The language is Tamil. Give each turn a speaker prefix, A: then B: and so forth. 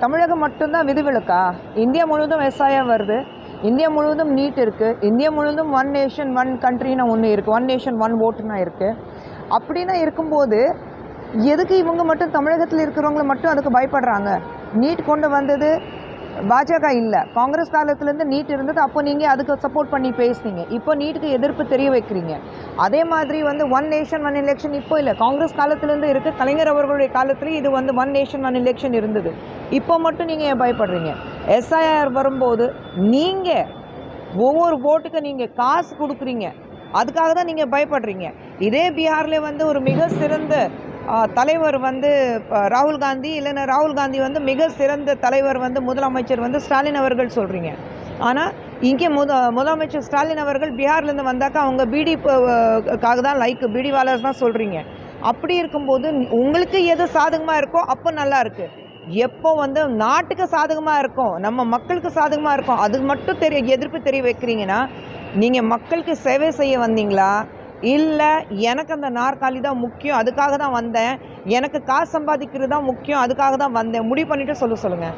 A: தமிழகம் மட்டும்தான் விதிவிலக்கா? இந்தியா முழுவதும் எஸ்ஐஆர் வருது. இந்தியா முழுவதும் நீட் இருக்குது. இந்தியா முழுவதும் ஒன் நேஷன் ஒன் கண்ட்ரின்னு ஒன்று இருக்குது. ஒன் நேஷன் ஒன் ஓட்டுன்னா இருக்குது. அப்படின்னா இருக்கும்போது எதுக்கு இவங்க மட்டும் தமிழகத்தில் இருக்கிறவங்கள மட்டும் அதுக்கு பயப்படுறாங்க? நீட் கொண்டு வந்தது பாஜக இல்லை, காங்கிரஸ் காலத்துலேருந்து நீட் இருந்தது. அப்போ நீங்கள் அதுக்கு சப்போர்ட் பண்ணி பேசுனீங்க. இப்போ நீட்டுக்கு எதிர்ப்பு தெரிய வைக்கிறீங்க. அதே மாதிரி ஒன் நேஷன் ஒன் எலெக்ஷன் இப்போ இல்லை, காங்கிரஸ் காலத்துலேருந்து இருக்குது. கலைஞர் அவர்களுடைய காலத்துலேயும் இது ஒன் நேஷன் ஒன் எலெக்ஷன் இருந்தது. இப்போ மட்டும் நீங்கள் ஏன் பயப்படுறீங்க? எஸ்ஐஆர் வரும்போது நீங்கள் ஒவ்வொரு ஓட்டுக்கு நீங்கள் காசு கொடுக்குறீங்க, அதுக்காக தான் நீங்கள் பயப்படுறீங்க. இதே பீகாரில் ஒரு மிக சிறந்த தலைவர் ராகுல் காந்தி, இல்லைன்னா ராகுல் காந்தி மிக சிறந்த தலைவர் முதலமைச்சர் ஸ்டாலின் அவர்கள் சொல்கிறீங்க. ஆனால் இங்கே முதலமைச்சர் ஸ்டாலின் அவர்கள் பீகார்லேருந்து வந்தாக்கா அவங்க பீடிக்காக தான் பீடி வாலர்ஸ் தான் சொல்கிறீங்க. அப்படி இருக்கும்போது உங்களுக்கு எது சாதகமாக இருக்கோ அப்போ நல்லா இருக்குது. எப்போ நாட்டுக்கு சாதகமாக இருக்கும், நம்ம மக்களுக்கு சாதகமாக இருக்கும், அது மட்டும் எதிர்ப்பு தெரிய வைக்கிறீங்கன்னா நீங்கள் மக்களுக்கு சேவை செய்ய வந்தீங்களா, இல்லை எனக்கு அந்த நாற்காலி தான் முக்கியம் அதுக்காக தான் வந்தேன், எனக்கு காசு சம்பாதிக்கிறது தான் முக்கியம் அதுக்காக தான் வந்தேன், முடிவு பண்ணிவிட்டு சொல்லுங்கள்.